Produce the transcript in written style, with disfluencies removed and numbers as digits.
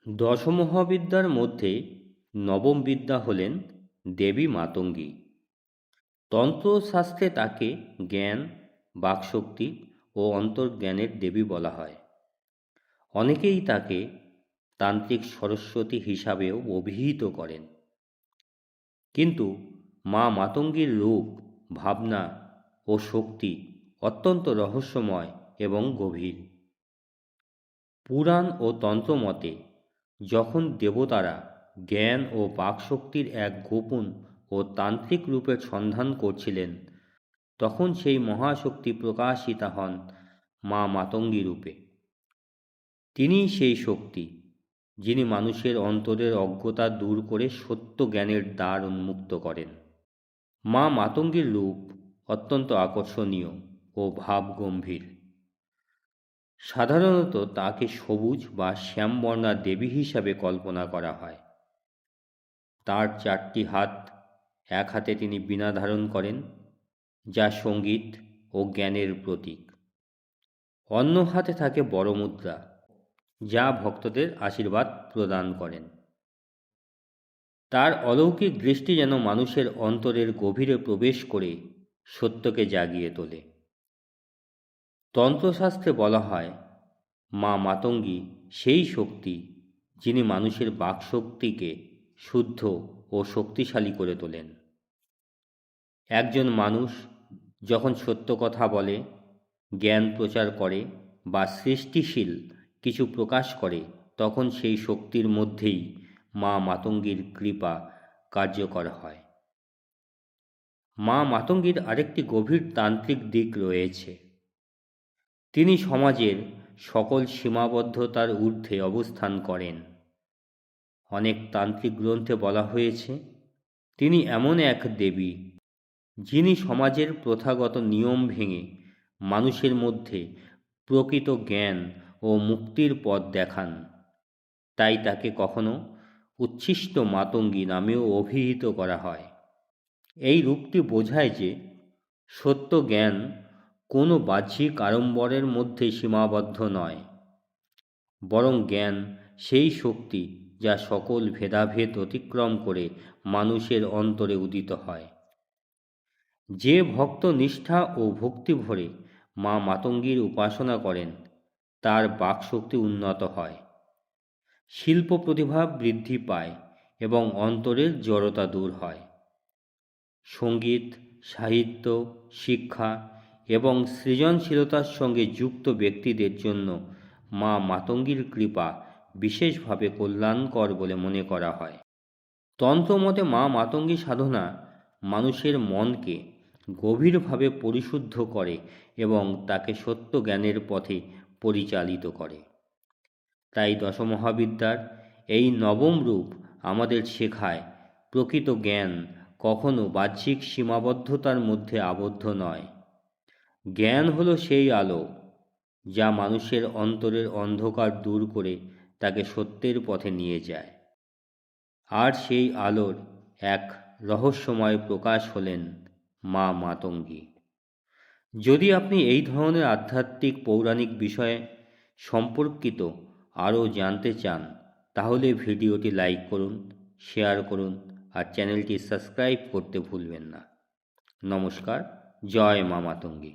দশমহাবিদ্যার মধ্যে নবম বিদ্যা হলেন দেবী মাতঙ্গী। তন্ত্রশাস্ত্রে তাকে জ্ঞান, বাকশক্তি ও অন্তর্জ্ঞানের দেবী বলা হয়। অনেকেই তাকে তান্ত্রিক সরস্বতী হিসাবেও অভিহিত করেন। কিন্তু মা মাতঙ্গীর রূপ, ভাবনা ও শক্তি অত্যন্ত রহস্যময় এবং গভীর। পুরাণ ও তন্ত্রমতে যখন দেবতারা জ্ঞান ও বাকশক্তির এক গোপন ও তান্ত্রিক রূপের সন্ধান করছিলেন, তখন সেই মহাশক্তি প্রকাশিতা হন মা মাতঙ্গী রূপে। তিনিই সেই শক্তি যিনি মানুষের অন্তরের অজ্ঞতা দূর করে সত্য জ্ঞানের দ্বার উন্মুক্ত করেন। মা মাতঙ্গীর রূপ অত্যন্ত আকর্ষণীয় ও ভাবগম্ভীর। সাধারণত তাকে সবুজ বা শ্যামবর্ণা দেবী হিসাবে কল্পনা করা হয়। তার 4টি হাত, এক হাতে তিনি বীণা ধারণ করেন, যা সঙ্গীত ও জ্ঞানের প্রতীক। অন্য হাতে থাকে বড় মুদ্রা, যা ভক্তদের আশীর্বাদ প্রদান করেন। তার অলৌকিক দৃষ্টি যেন মানুষের অন্তরের গভীরে প্রবেশ করে সত্যকে জাগিয়ে তোলে। তন্ত্রশাস্ত্রে বলা হয়, মা মাতঙ্গী সেই শক্তি যিনি মানুষের বাকশক্তিকে শুদ্ধ ও শক্তিশালী করে তোলেন। একজন মানুষ যখন সত্য কথা বলে, জ্ঞান প্রচার করে বা সৃষ্টিশীল কিছু প্রকাশ করে, তখন সেই শক্তির মধ্যেই মা মাতঙ্গীর কৃপা কার্যকর হয়। মা মাতঙ্গীর আরেকটি গভীর তান্ত্রিক দিক রয়েছে। তিনি সমাজের সকল সীমাবদ্ধতার ঊর্ধ্বে অবস্থান করেন। অনেক তান্ত্রিক গ্রন্থে বলা হয়েছে, তিনি এমন এক দেবী যিনি সমাজের প্রথাগত নিয়ম ভেঙে মানুষের মধ্যে প্রকৃত জ্ঞান ও মুক্তির পথ দেখান। তাই তাকে কখনো উচ্ছিষ্ট মাতঙ্গী নামেও অভিহিত করা হয়। এই রূপটি বোঝায় যে সত্য জ্ঞান কোনো বাহ্যিক আড়ম্বরের মধ্যে সীমাবদ্ধ নয়, বরং জ্ঞান সেই শক্তি যা সকল ভেদাভেদ অতিক্রম করে মানুষের অন্তরে উদিত হয়। যে ভক্ত নিষ্ঠা ও ভক্তি ভরে মা মাতঙ্গীর উপাসনা করেন, তার বাকশক্তি উন্নত হয়, শিল্প প্রতিভা বৃদ্ধি পায় এবং অন্তরের জড়তা দূর হয়। সঙ্গীত, সাহিত্য, শিক্ষা এবং সৃজনশীলতার সঙ্গে যুক্ত ব্যক্তিদের জন্য মা মাতঙ্গীর কৃপা বিশেষভাবে কল্যাণকর বলে মনে করা হয়। তন্ত্রমতে মা মাতঙ্গী সাধনা মানুষের মনকে গভীরভাবে পরিশুদ্ধ করে এবং তাকে সত্য জ্ঞানের পথে পরিচালিত করে। তাই দশমহাবিদ্যার এই নবম রূপ আমাদের শেখায়, প্রকৃত জ্ঞান কখনো বাহ্যিক সীমাবদ্ধতার মধ্যে আবদ্ধ নয়। জ্ঞান হলো সেই আলো যা মানুষের অন্তরের অন্ধকার দূর করে তাকে সত্যের পথে নিয়ে যায়। আর সেই আলোর এক রহস্যময় প্রকাশ হলেন মা মাতঙ্গী। যদি আপনি এই ধরনের আধ্যাত্মিক পৌরাণিক বিষয়ে সম্পর্কিত আরও জানতে চান, তাহলে ভিডিওটি লাইক করুন, শেয়ার করুন আর চ্যানেলটি সাবস্ক্রাইব করতে ভুলবেন না। নমস্কার। জয় মা মাতঙ্গী।